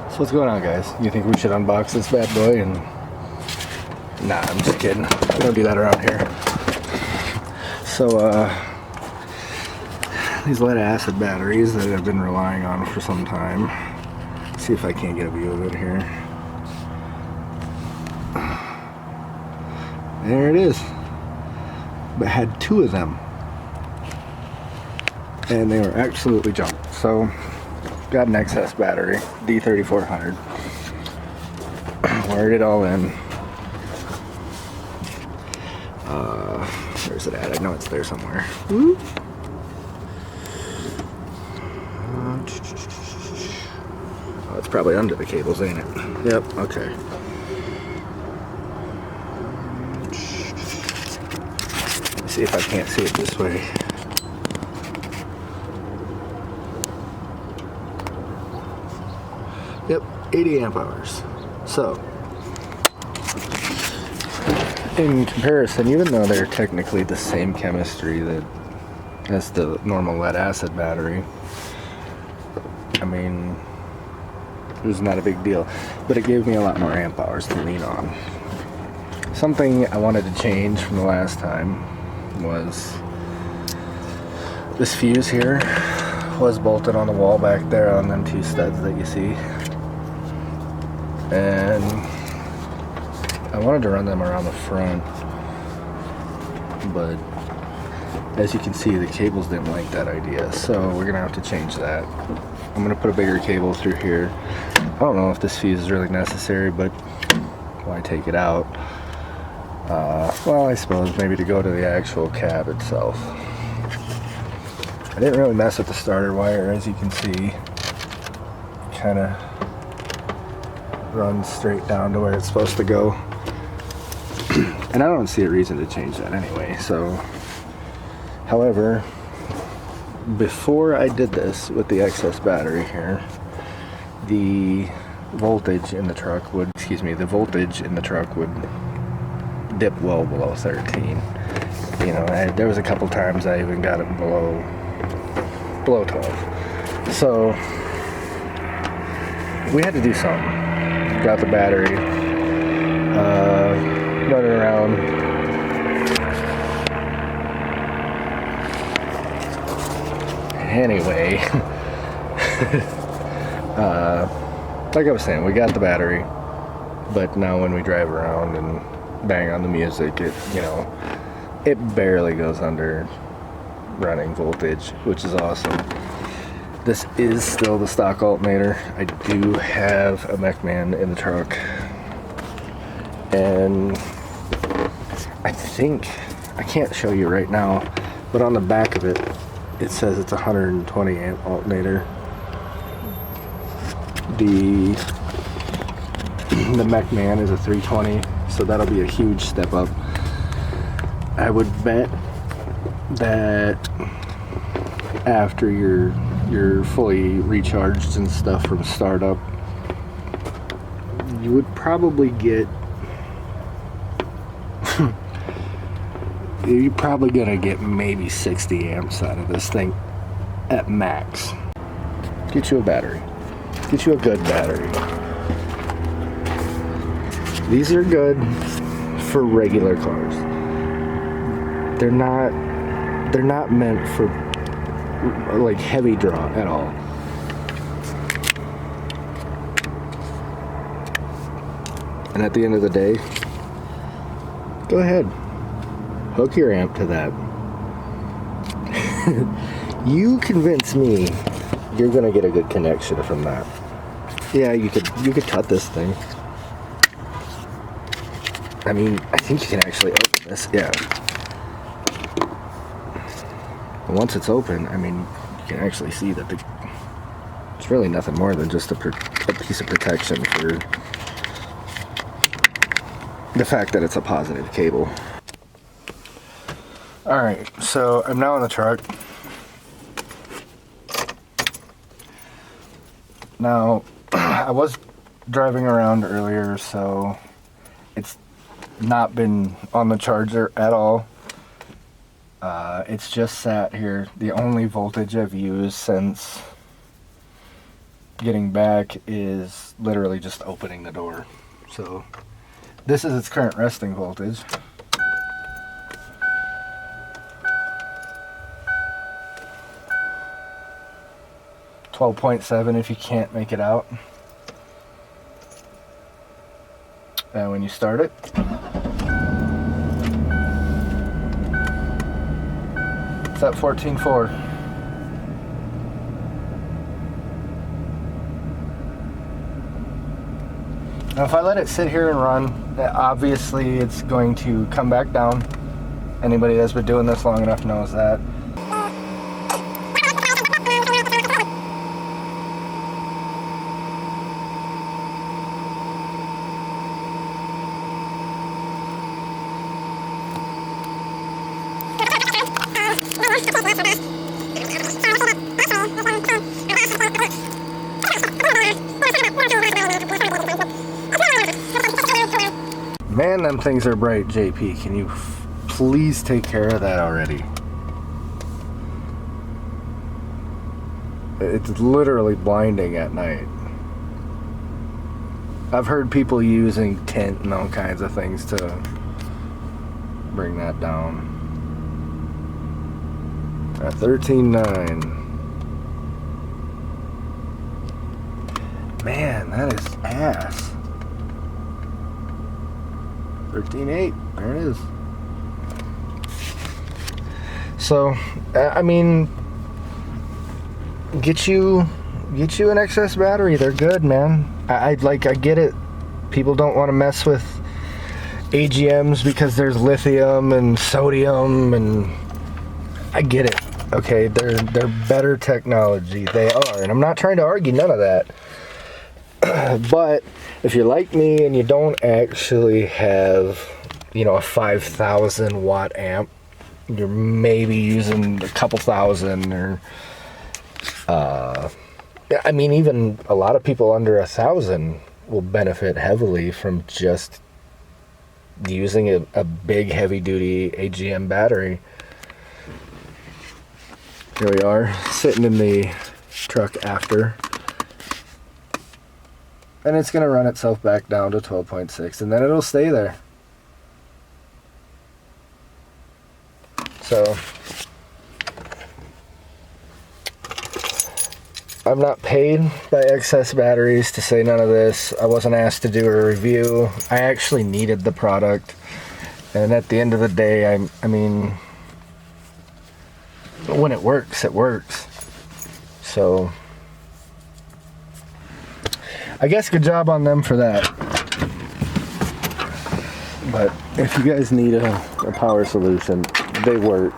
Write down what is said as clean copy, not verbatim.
So what's going on, guys? You think we should unbox this bad boy? And nah, I'm just kidding. We don't do that around here. So these lead acid batteries that I've been relying on for some time. Let's see if I can't get a view of it here. There it is. But I had two of them, and they were absolutely junk. So got an excess battery, D3400. Wired it all in. Where's it at? I know it's there somewhere. Oh, it's probably under the cables, ain't it? Yep, okay. Let's see if I can't see it this way. Yep, 80 amp hours. So, in comparison, even though they're technically the same chemistry as the normal lead acid battery, I mean, it was not a big deal, but it gave me a lot more amp hours to lean on. Something I wanted to change from the last time was this fuse here was bolted on the wall back there on them two studs that you see, and I wanted to run them around the front, but as you can see, the cables didn't like that idea, so we're gonna have to change that. I'm gonna put a bigger cable through here. I don't know if this fuse is really necessary, but why take it out? Well, I suppose maybe to go to the actual cab itself. I didn't really mess with the starter wire, as you can see. Kind of runs straight down to where it's supposed to go. And I don't see a reason to change that anyway, so. However, before I did this with the excess battery here, the voltage in the truck would dip well below 13. You know, there was a couple times I even got it below 12. So we had to do something. Got the battery, running around. Anyway, like I was saying, we got the battery, but now when we drive around and bang on the music, it barely goes under running voltage, which is awesome. This is still the stock alternator. I do have a MechMan in the truck, and I think, I can't show you right now, but on the back of it, it says it's a 120 amp alternator. The MechMan is a 320, so that'll be a huge step up. I would bet that after you're fully recharged and stuff from startup, you would probably get you're probably gonna get maybe 60 amps out of this thing at max. Get you a battery. Get you a good battery. These are good for regular cars. They're not meant for like heavy draw at all. And at the end of the day, go ahead, hook your amp to that. You convince me you're gonna get a good connection from that. Yeah, you could cut this thing. I mean, I think you can actually open this. Yeah. But once it's open, I mean, you can actually see that it's really nothing more than just a piece of protection for the fact that it's a positive cable. Alright, so I'm now in the truck. Now, I was driving around earlier, so it's not been on the charger at all. It's just sat here. The only voltage I've used since getting back is literally just opening the door. So this is its current resting voltage. .7 if you can't make it out. And when you start it, it's at 14.4. Now if I let it sit here and run, obviously it's going to come back down. Anybody that's been doing this long enough knows that. Man, them things are bright, JP. Can you please take care of that already? It's literally blinding at night. I've heard people using tint and all kinds of things to bring that down. At 13.9. Man, that is ass. 13.8. There it is. So, I mean, get you an excess battery. They're good, man. I get it. People don't want to mess with AGMs because there's lithium and sodium, and I get it. Okay, they're better technology. They are, and I'm not trying to argue none of that. But if you're like me and you don't actually have, you know, a 5,000 watt amp, you're maybe using a couple thousand, or I mean, even a lot of people under 1,000 will benefit heavily from just using a big heavy duty AGM battery. Here we are, sitting in the truck after. And it's going to run itself back down to 12.6, and then it'll stay there. So, I'm not paid by Excess Batteries to say none of this. I wasn't asked to do a review. I actually needed the product. And at the end of the day, I mean, when it works, it works. So, I guess good job on them for that. But if you guys need a power solution, they work.